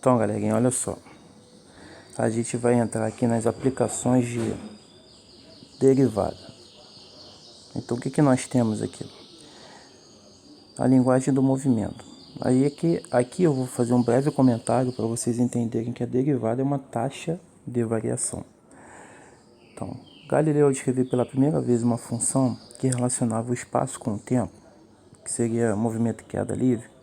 Então, galerinha, olha só. A gente vai entrar aqui nas aplicações de derivada. Então, o que nós temos aqui? A linguagem do movimento. Aí aqui eu vou fazer um breve comentário para vocês entenderem que a derivada é uma taxa de variação. Então, Galileu, ao descrever pela primeira vez uma função que relacionava o espaço com o tempo, que seria movimento e queda livre,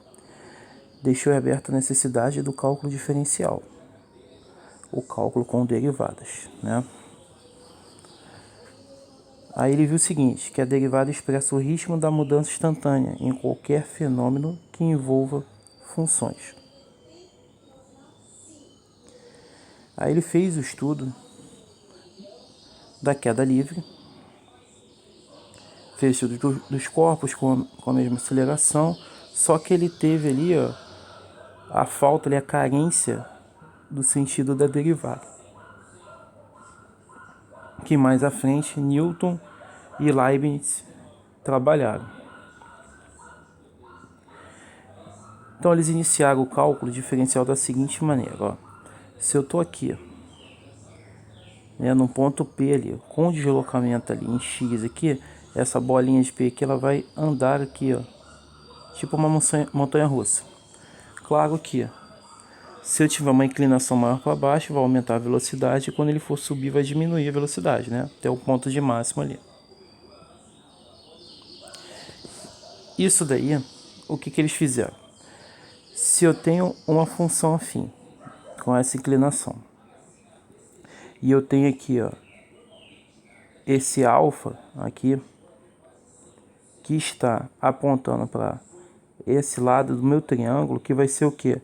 deixou aberta a necessidade do cálculo diferencial, o cálculo com derivadas, né? Aí ele viu o seguinte, que a derivada expressa o ritmo da mudança instantânea em qualquer fenômeno que envolva funções. Aí ele fez o estudo da queda livre, fez o estudo dos corpos com a mesma aceleração, só que ele teve ali a falta, ali, a carência do sentido da derivada, que mais à frente Newton e Leibniz trabalharam. Então eles iniciaram o cálculo diferencial da seguinte maneira, ó. Se eu estou aqui, né, no ponto P ali, com o deslocamento ali em X aqui, essa bolinha de P aqui, ela vai andar aqui, ó, tipo uma montanha russa. Claro que se eu tiver uma inclinação maior para baixo, vai aumentar a velocidade, e quando ele for subir, vai diminuir a velocidade, né, até o ponto de máximo ali. Isso daí, o que eles fizeram? Se eu tenho uma função afim com essa inclinação, e eu tenho aqui, ó, esse alfa aqui, que está apontando para esse lado do meu triângulo, que vai ser o quê?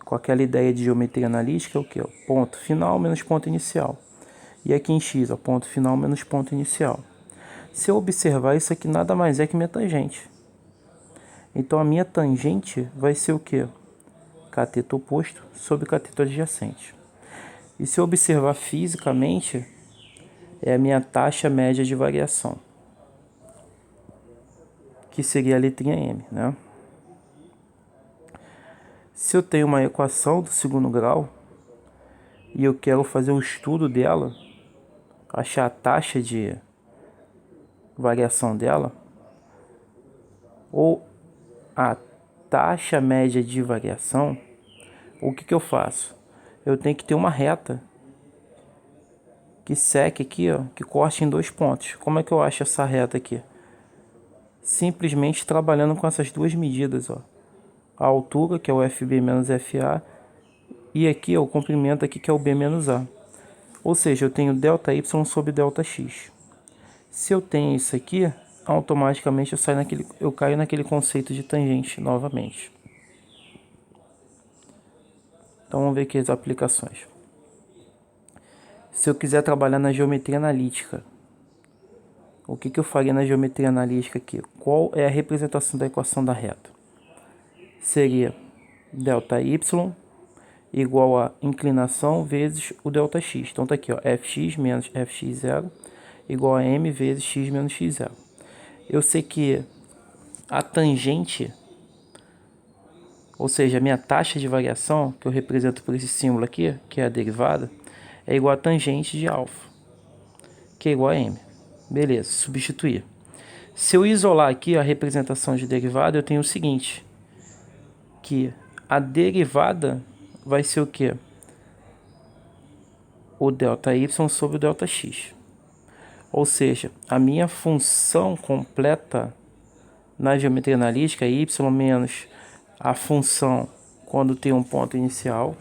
Com aquela ideia de geometria analítica, é o quê? Ponto final menos ponto inicial. E aqui em X, ó, ponto final menos ponto inicial. Se eu observar, isso aqui nada mais é que minha tangente. Então a minha tangente vai ser o quê? Cateto oposto sobre cateto adjacente. E se eu observar fisicamente, é a minha taxa média de variação, que seria a letrinha M, né? Se eu tenho uma equação do segundo grau e eu quero fazer um estudo dela, achar a taxa de variação dela, ou a taxa média de variação, o que eu faço? Eu tenho que ter uma reta que seque aqui, ó, que corte em 2 pontos. Como é que eu acho essa reta aqui? Simplesmente trabalhando com essas duas medidas, ó. A altura, que é o FB menos FA, e aqui ó, o comprimento aqui, que é o B menos A. Ou seja, eu tenho ΔY sobre ΔX. Se eu tenho isso aqui, automaticamente eu caio naquele conceito de tangente novamente. Então vamos ver aqui as aplicações. Se eu quiser trabalhar na geometria analítica, o que eu faria na geometria analítica aqui? Qual é a representação da equação da reta? Seria ΔY igual a inclinação vezes o ΔX. Então tá aqui, ó, Fx menos Fx0 igual a M vezes X menos X0. Eu sei que a tangente, ou seja, a minha taxa de variação, que eu represento por esse símbolo aqui, que é a derivada, é igual a tangente de alfa, que é igual a M. Beleza, substituir. Se eu isolar aqui a representação de derivada, eu tenho o seguinte, que a derivada vai ser o quê? O ΔY sobre o ΔX. Ou seja, a minha função completa na geometria analítica, y menos a função quando tem um ponto inicial,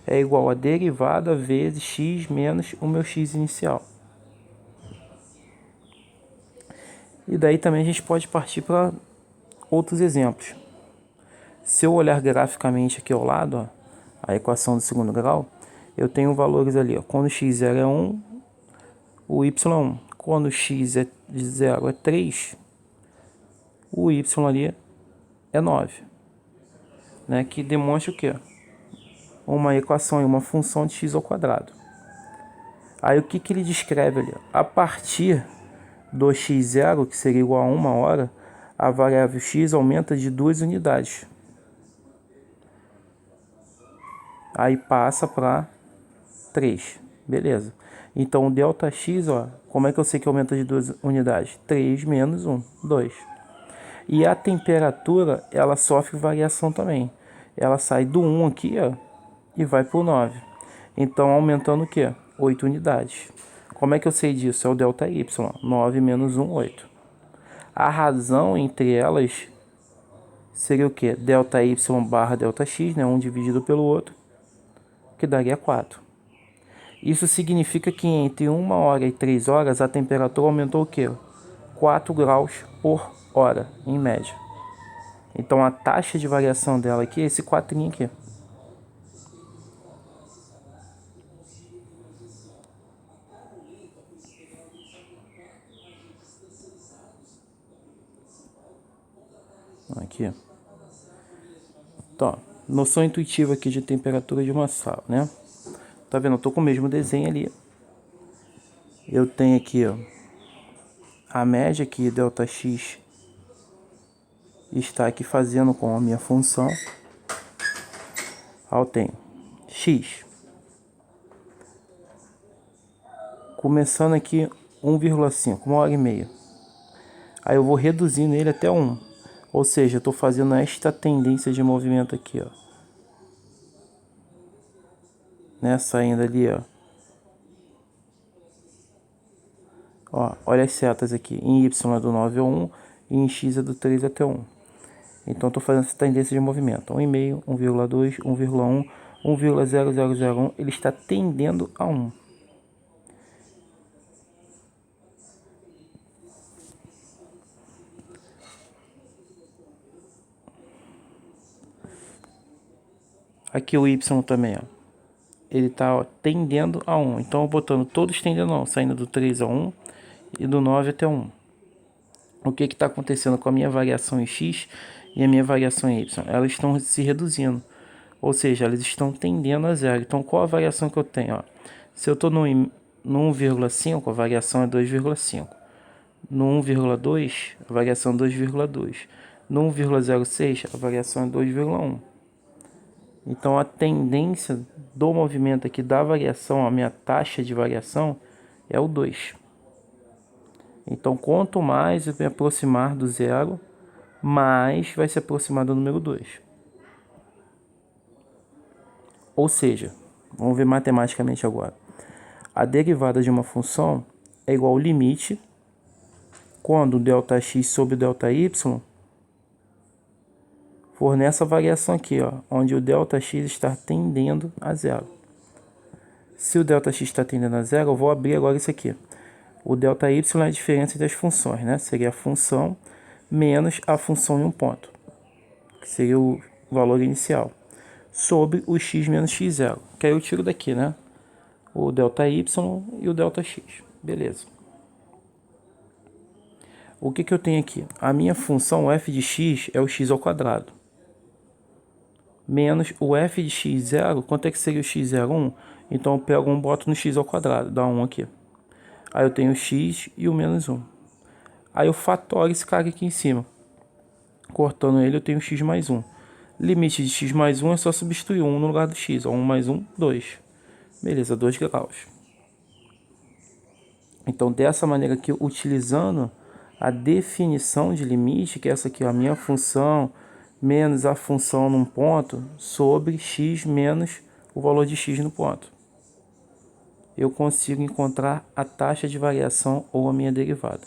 é igual a derivada vezes x menos o meu x inicial. E daí também a gente pode partir para outros exemplos. Se eu olhar graficamente aqui ao lado, ó, a equação do segundo grau, eu tenho valores ali, ó, quando x0 é 1, o y é 1. Quando x0 é 3, o y ali é 9. Né, que demonstra o quê? Uma equação e uma função de x ao quadrado. Aí o que ele descreve ali? A partir do x0, que seria igual a 1 hora, a variável x aumenta de 2 unidades. Aí passa para 3. Beleza. Então, o ΔX, ó, como é que eu sei que aumenta de 2 unidades? 3 menos 1, 2. E a temperatura, ela sofre variação também. Ela sai do 1 aqui, ó, e vai para o 9. Então, aumentando o quê? 8 unidades. Como é que eu sei disso? É o ΔY. 9 menos 1, 8. A razão entre elas seria o quê? ΔY barra ΔX, né? Um dividido pelo outro, que daria 4. Isso significa que entre 1 hora e 3 horas a temperatura aumentou o quê? 4 graus por hora, em média. Então a taxa de variação dela aqui é esse quatrinho aqui. Aqui. Então, noção intuitiva aqui de temperatura de uma sala, né? Tá vendo? Eu tô com o mesmo desenho ali. Eu tenho aqui, ó, a média aqui, ΔX, está aqui fazendo com a minha função. Aí eu tenho x. Começando aqui 1,5, 1h30. Aí eu vou reduzindo ele até 1. Ou seja, eu estou fazendo esta tendência de movimento aqui, ó. Né? Saindo ali, ó. Ó, olha as setas aqui. Em Y é do 9 ao 1 e em X é do 3 até 1. Então, estou fazendo essa tendência de movimento. 1,5, 1,2, 1,1, 1,0001. Ele está tendendo a 1. Aqui o Y também, ó. Ele está tendendo a 1. Então, eu botando todos tendendo a 1. Saindo do 3 a 1 e do 9 até 1. O que está acontecendo com a minha variação em X e a minha variação em Y? Elas estão se reduzindo. Ou seja, elas estão tendendo a 0. Então, qual a variação que eu tenho? Ó? Se eu estou no 1,5, a variação é 2,5. No 1,2, a variação é 2,2. No 1,06, a variação é 2,1. Então, a tendência do movimento aqui da variação, a minha taxa de variação, é o 2. Então, quanto mais eu me aproximar do zero, mais vai se aproximar do número 2. Ou seja, vamos ver matematicamente agora. A derivada de uma função é igual ao limite quando o ΔX sobre o ΔY for nessa variação aqui, ó, onde o ΔX está tendendo a 0. Se o ΔX está tendendo a 0, eu vou abrir agora isso aqui. O ΔY é a diferença das funções, né? Seria a função menos a função em um ponto, que seria o valor inicial, sobre o x menos x0, que aí eu tiro daqui, né? O ΔY e o ΔX. Beleza. O que eu tenho aqui? A minha função f de x é o x ao quadrado. Menos o f de x0, quanto é que seria o x0? 1. Então eu pego 1 e boto no x ao quadrado, dá 1 aqui. Aí eu tenho o x e o menos 1. Aí eu fatorizo esse cara aqui em cima. Cortando ele eu tenho x mais 1. Limite de x mais 1 é só substituir 1 no lugar do x. 1 mais 1, 2. Beleza, 2 graus. Então dessa maneira aqui, utilizando a definição de limite, que é essa aqui, ó, a minha função menos a função num ponto sobre x menos o valor de x no ponto, eu consigo encontrar a taxa de variação ou a minha derivada.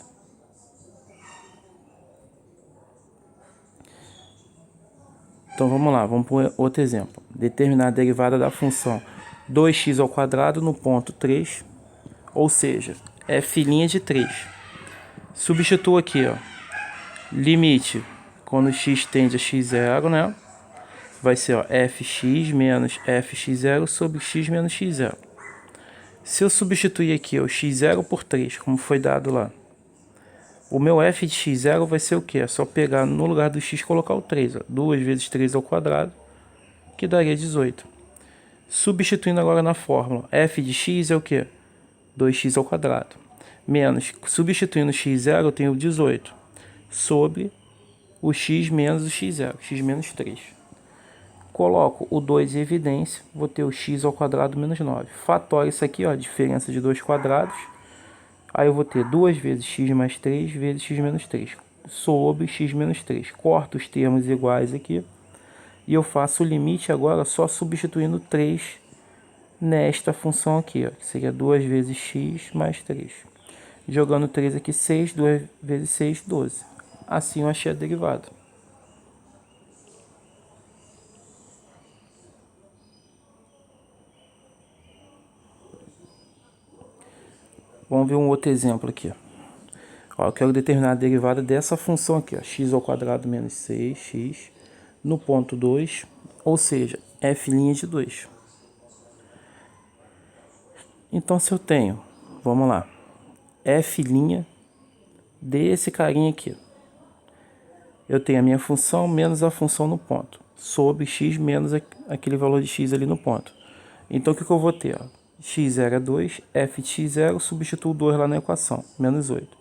Então vamos lá, vamos por outro exemplo. Determinar a derivada da função 2x ao quadrado no ponto 3, ou seja, f' de 3. Substituo aqui, ó, limite quando x tende a x0, né? Vai ser, ó, fx menos fx0 sobre x menos x0. Se eu substituir aqui o x0 por 3, como foi dado lá, o meu f de x0 vai ser o quê? É só pegar no lugar do x e colocar o 3. Ó. 2 vezes 3 ao quadrado, que daria 18. Substituindo agora na fórmula, f de x é o quê? 2x ao quadrado. Menos, substituindo x0, eu tenho 18. Sobre o x menos o x0, x menos 3. Coloco o 2 em evidência, vou ter o x ao quadrado menos 9. Fatório isso aqui, ó, diferença de 2 quadrados. Aí eu vou ter 2 vezes x mais 3 vezes x menos 3 sobre x menos 3. Corto os termos iguais aqui. E eu faço o limite agora só substituindo 3 nesta função aqui, ó, que seria 2 vezes x mais 3. Jogando 3 aqui, 6, 2 vezes 6, 12. Assim eu achei a derivada. Vamos ver um outro exemplo aqui. Ó, eu quero determinar a derivada dessa função aqui, ó, x ao quadrado menos 6x no ponto 2, ou seja, f' de 2. Então, se eu tenho, vamos lá, f' desse carinha aqui, eu tenho a minha função menos a função no ponto, sobre x menos aquele valor de x ali no ponto. Então, o que eu vou ter? Ó? x0 é 2, f de x0, substituo 2 lá na equação, menos 8.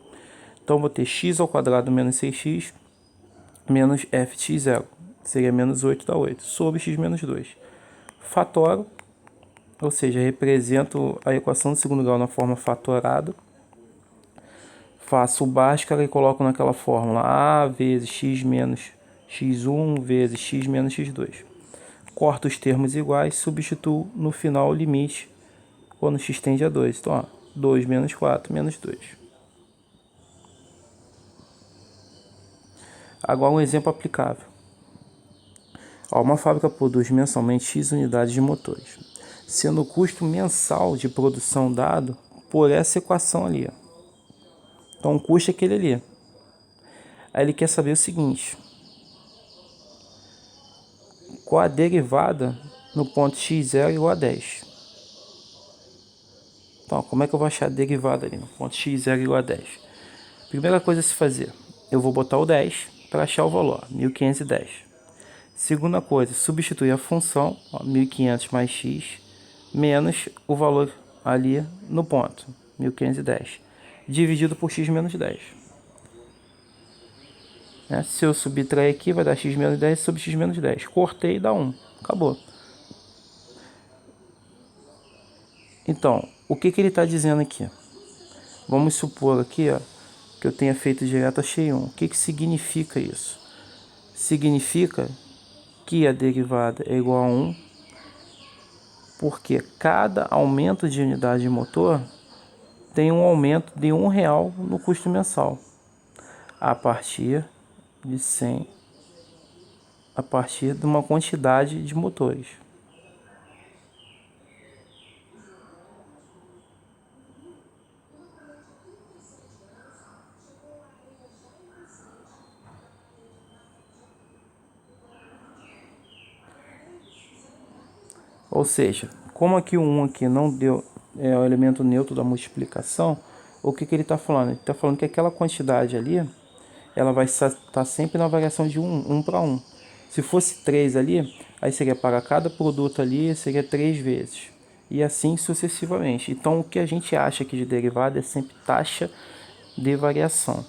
Então, eu vou ter x ao quadrado menos 6x menos f de x0, seria menos 8 dá 8, sobre x menos 2. Fatoro, ou seja, represento a equação do segundo grau na forma fatorada. Faço o Bhaskara e coloco naquela fórmula a vezes x menos x1 vezes x menos x2. Corto os termos iguais, substituo no final o limite quando x tende a 2. Então, ó, 2 menos 4 menos 2. Agora um exemplo aplicável. Ó, uma fábrica produz mensalmente x unidades de motores, sendo o custo mensal de produção dado por essa equação ali. Ó. Então o custo é aquele ali. Aí ele quer saber o seguinte: qual a derivada no ponto x0 igual a 10? Então, como é que eu vou achar a derivada ali no ponto x0 igual a 10? Primeira coisa a se fazer, eu vou botar o 10 para achar o valor, 1510. Segunda coisa, substituir a função, ó, 1500 mais x, menos o valor ali no ponto, 1510, dividido por x menos 10. Né? Se eu subtrair aqui, vai dar x menos 10 sobre x menos 10. Cortei e dá 1. Acabou. Então, o que ele está dizendo aqui? Vamos supor aqui, ó, que eu tenha feito direto, achei 1. O que significa isso? Significa que a derivada é igual a 1, porque cada aumento de unidade de motor tem um aumento de R$1 no custo mensal, a partir de 100, a partir de uma quantidade de motores. Ou seja, como aqui o 1 aqui não deu, é o elemento neutro da multiplicação, o que ele está falando? Ele está falando que aquela quantidade ali, ela vai estar sempre na variação de 1 para 1. Se fosse 3 ali, aí seria para cada produto ali, seria 3 vezes. E assim sucessivamente. Então o que a gente acha aqui de derivada é sempre taxa de variação.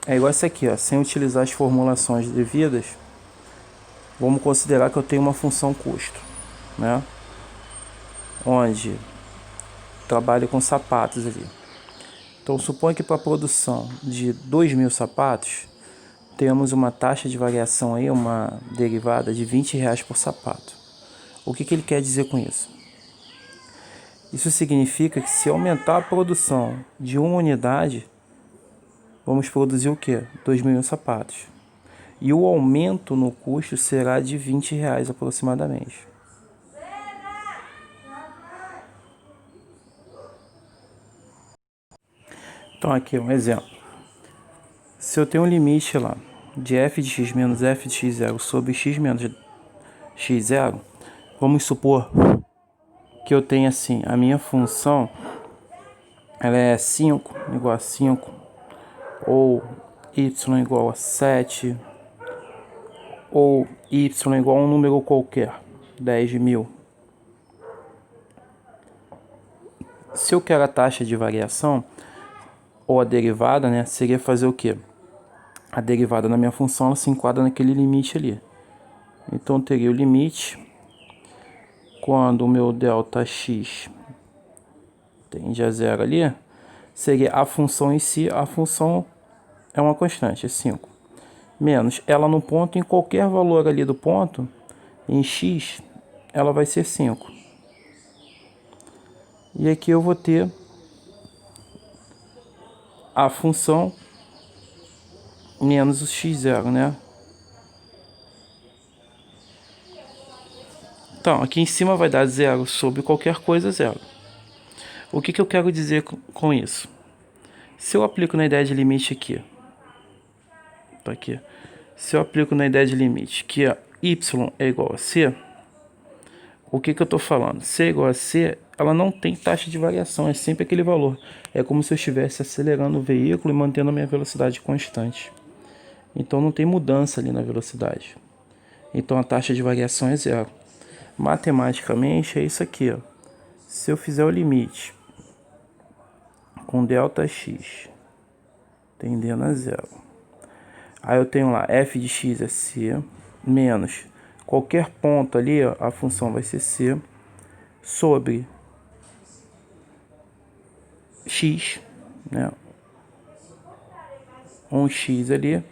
É igual esse aqui, ó, sem utilizar as formulações devidas, vamos considerar que eu tenho uma função custo, né? Onde trabalho com sapatos ali. Então suponha que para a produção de 2.000 sapatos, temos uma taxa de variação aí, uma derivada de R$20 por sapato. O que ele quer dizer com isso? Isso significa que se aumentar a produção de uma unidade, vamos produzir o quê? 2.000 sapatos. E o aumento no custo será de R$20 aproximadamente. Então aqui um exemplo. Se eu tenho um limite lá de f de x menos f de x0 sobre x menos x0, vamos supor que eu tenha assim, a minha função ela é 5 igual a 5, ou y igual a 7, ou y igual a um número qualquer, 10.000. Se eu quero a taxa de variação, ou a derivada, né, seria fazer o quê? A derivada na minha função, ela se enquadra naquele limite ali. Então, eu teria o limite quando o meu ΔX tende a zero ali, seria a função em si, a função é uma constante, é 5. Menos ela no ponto, em qualquer valor ali do ponto, em x, ela vai ser 5. E aqui eu vou ter a função menos o x0, né? Então, aqui em cima vai dar 0 sobre qualquer coisa, 0. O que eu quero dizer com isso? Se eu aplico na ideia de limite aqui, tá aqui. Se eu aplico na ideia de limite que y é igual a c, o que eu estou falando? C é igual a c, ela não tem taxa de variação, é sempre aquele valor. É como se eu estivesse acelerando o veículo e mantendo a minha velocidade constante. Então não tem mudança ali na velocidade. Então a taxa de variação é zero. Matematicamente é isso aqui, ó. Se eu fizer o limite com ΔX tendendo a zero, aí eu tenho lá f de x é c, menos qualquer ponto ali, ó, a função vai ser c, sobre x, né? 1x ali,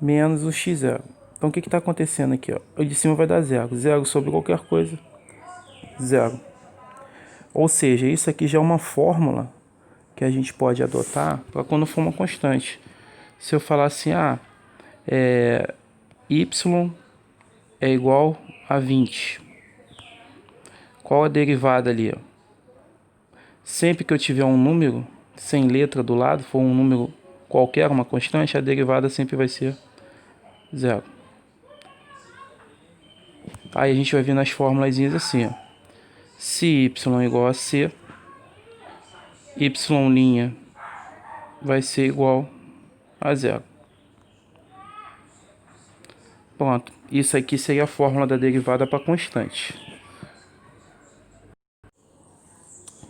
menos o x0. Então o que está acontecendo aqui? Ó? O de cima vai dar zero. Zero sobre qualquer coisa, zero. Ou seja, isso aqui já é uma fórmula que a gente pode adotar para quando for uma constante. Se eu falar assim, y é igual a 20. Qual a derivada ali? Ó? Sempre que eu tiver um número sem letra do lado, for um número qualquer, uma constante, a derivada sempre vai ser zero. Aí a gente vai ver nas fórmulas assim, ó. Se y é igual a c, y' vai ser igual a zero. Pronto, isso aqui seria a fórmula da derivada para constante.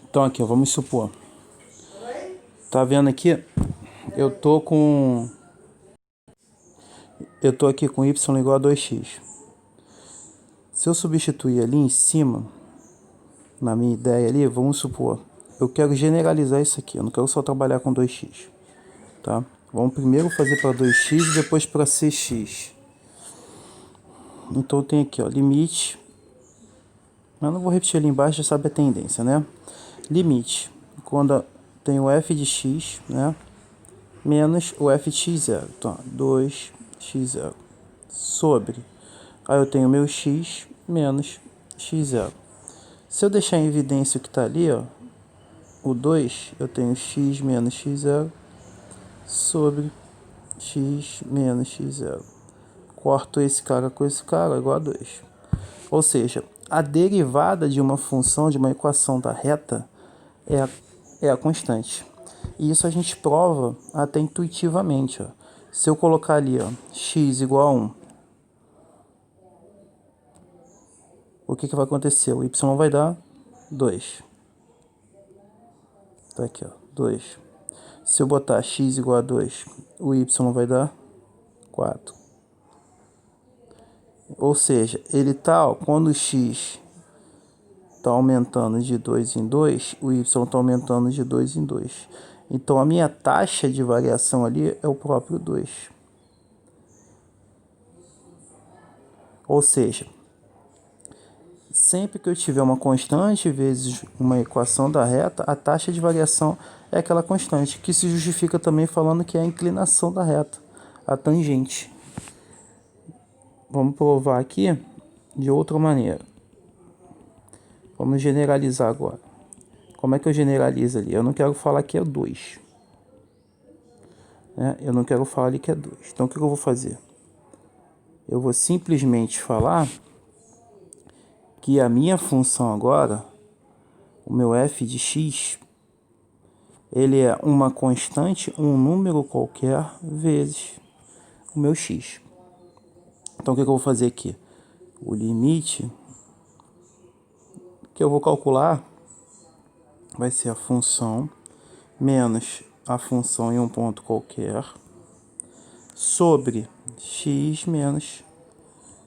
Então aqui, ó, vamos supor. Tá vendo aqui? Eu tô aqui com y igual a 2x. Se eu substituir ali em cima, na minha ideia ali, vamos supor, eu quero generalizar isso aqui, eu não quero só trabalhar com 2x, tá? Vamos primeiro fazer para 2x e depois para cx. Então tem aqui, ó, limite. Eu não vou repetir ali embaixo, já sabe a tendência, né? Limite, quando tem o f de x, né? Menos o f de x0. Então, 2x0 sobre. Aí eu tenho meu x menos x0. Se eu deixar em evidência o que está ali, ó, o 2, eu tenho x menos x0 sobre x menos x0. Corto esse cara com esse cara, igual a 2. Ou seja, a derivada de uma função, de uma equação da reta, é a constante. E isso a gente prova até intuitivamente. Ó. Se eu colocar ali, ó, x igual a 1, o que vai acontecer? O y vai dar 2. Tá aqui, ó, 2. Se eu botar x igual a 2, o y vai dar 4. Ou seja, ele tá, ó, quando o x está aumentando de 2 em 2, o y está aumentando de 2 em 2. Então, a minha taxa de variação ali é o próprio 2. Ou seja, sempre que eu tiver uma constante vezes uma equação da reta, a taxa de variação é aquela constante, que se justifica também falando que é a inclinação da reta, a tangente. Vamos provar aqui de outra maneira. Vamos generalizar agora. Como é que eu generalizo ali? Eu não quero falar que é 2. Né? Eu não quero falar ali que é 2. Então, o que eu vou fazer? Eu vou simplesmente falar que a minha função agora, o meu f de x, ele é uma constante, um número qualquer, vezes o meu x. Então o que eu vou fazer aqui? O limite que eu vou calcular vai ser a função menos a função em um ponto qualquer sobre x menos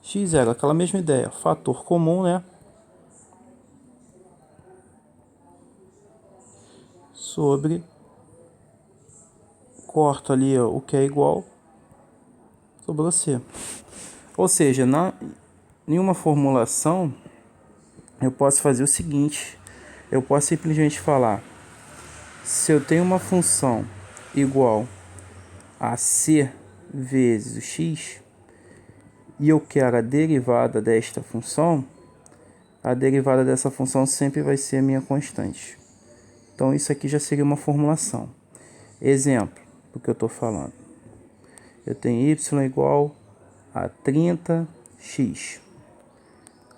x0, aquela mesma ideia, fator comum, né? Sobre, corto ali o que é igual, sobrou c. Ou seja, em uma formulação, eu posso fazer o seguinte, eu posso simplesmente falar, se eu tenho uma função igual a c vezes o x, e eu quero a derivada desta função, a derivada dessa função sempre vai ser a minha constante. Então isso aqui já seria uma formulação. Exemplo do que eu estou falando. Eu tenho y igual a 30x.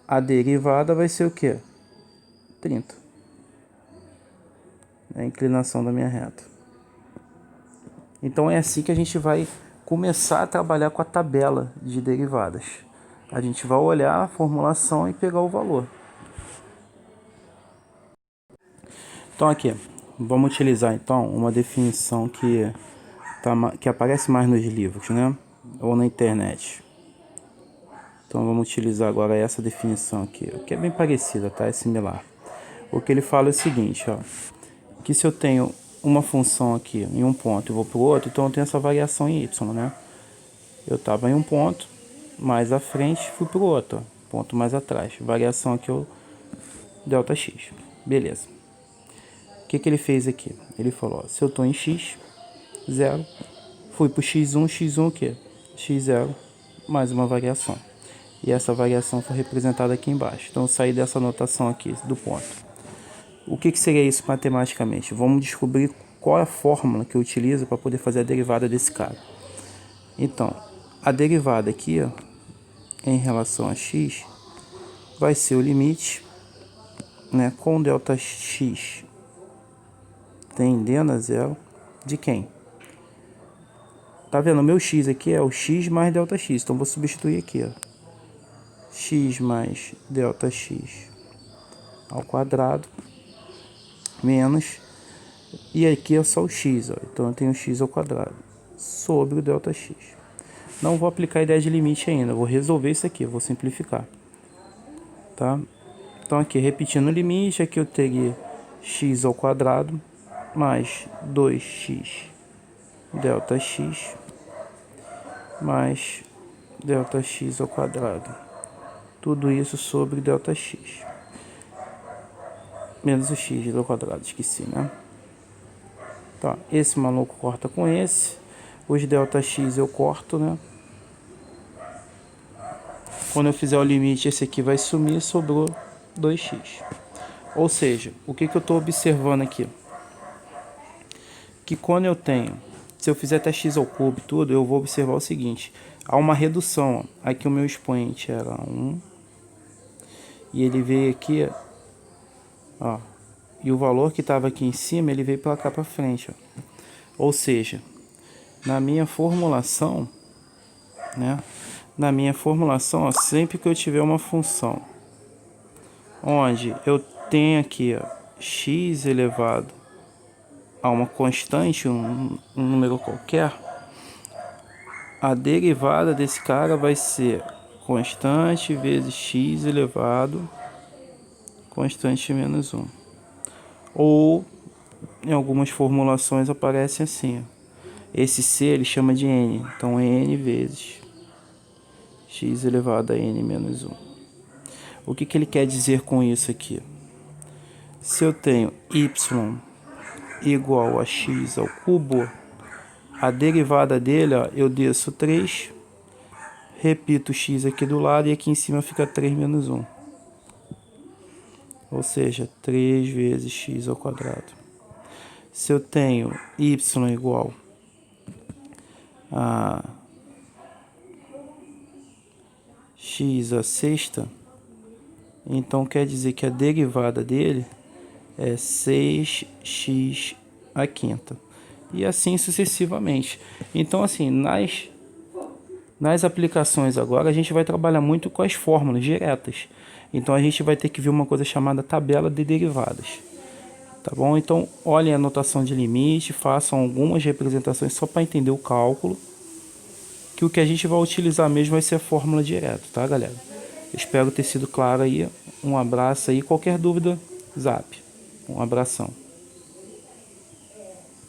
A derivada vai ser o quê? 30. É a inclinação da minha reta. Então é assim que a gente vai começar a trabalhar com a tabela de derivadas. A gente vai olhar a formulação e pegar o valor. Então aqui, vamos utilizar então uma definição que aparece mais nos livros, né? Ou na internet. Então vamos utilizar agora essa definição aqui, que é bem parecida, tá? É similar. O que ele fala é o seguinte, ó, que se eu tenho uma função aqui em um ponto e vou para o outro, então eu tenho essa variação em y, né? Eu estava em um ponto, mais à frente, fui para o outro, ó, ponto mais atrás. Variação aqui é o ΔX. Beleza. O que ele fez aqui? Ele falou, ó, se eu estou em x, 0, fui para o x1 o quê? x0, mais uma variação. E essa variação foi representada aqui embaixo. Então eu saí dessa notação aqui, do ponto. O que seria isso matematicamente? Vamos descobrir qual é a fórmula que eu utilizo para poder fazer a derivada desse cara. Então, a derivada aqui, ó, em relação a x, vai ser o limite, né, com ΔX tendendo a zero, de quem? Tá vendo? O meu x aqui é o x mais ΔX. Então vou substituir aqui, ó. X mais ΔX ao quadrado menos, e aqui é só o x, ó. Então eu tenho x ao quadrado sobre o ΔX. Não vou aplicar a ideia de limite ainda, vou resolver isso aqui, vou simplificar, tá? Então aqui, repetindo o limite, aqui eu teria x ao quadrado mais 2x ΔX mais ΔX ao quadrado. Tudo isso sobre ΔX. Menos o x ao quadrado, esqueci, né? Tá, esse maluco corta com esse. Os ΔX eu corto, né? Quando eu fizer o limite, esse aqui vai sumir, sobrou 2x. Ou seja, o que eu estou observando aqui? Que quando eu tenho, se eu fizer até x ao cubo e tudo, eu vou observar o seguinte. Há uma redução, ó. Aqui o meu expoente era 1. E ele veio aqui, ó. E o valor que estava aqui em cima, ele veio para cá para frente, ó. Ou seja, na minha formulação, né? Na minha formulação, ó, sempre que eu tiver uma função onde eu tenho aqui, ó, x elevado a uma constante, um número qualquer, a derivada desse cara vai ser constante vezes x elevado constante menos 1. Ou em algumas formulações aparece assim, ó. Esse c ele chama de n, então n vezes x elevado a n menos 1. O que ele quer dizer com isso aqui? Se eu tenho y igual a x ao cubo, a derivada dele, ó, eu desço 3, repito x aqui do lado e aqui em cima fica 3 menos 1. Ou seja, 3 vezes x ao quadrado. Se eu tenho y igual a x à sexta, então quer dizer que a derivada dele é 6x à quinta. E assim sucessivamente. Então, assim, Nas aplicações agora, a gente vai trabalhar muito com as fórmulas diretas. Então, a gente vai ter que ver uma coisa chamada tabela de derivadas. Tá bom? Então, olhem a notação de limite, façam algumas representações só para entender o cálculo. Que o que a gente vai utilizar mesmo vai ser a fórmula direta, tá, galera? Espero ter sido claro aí. Um abraço aí. Qualquer dúvida, zap. Um abração.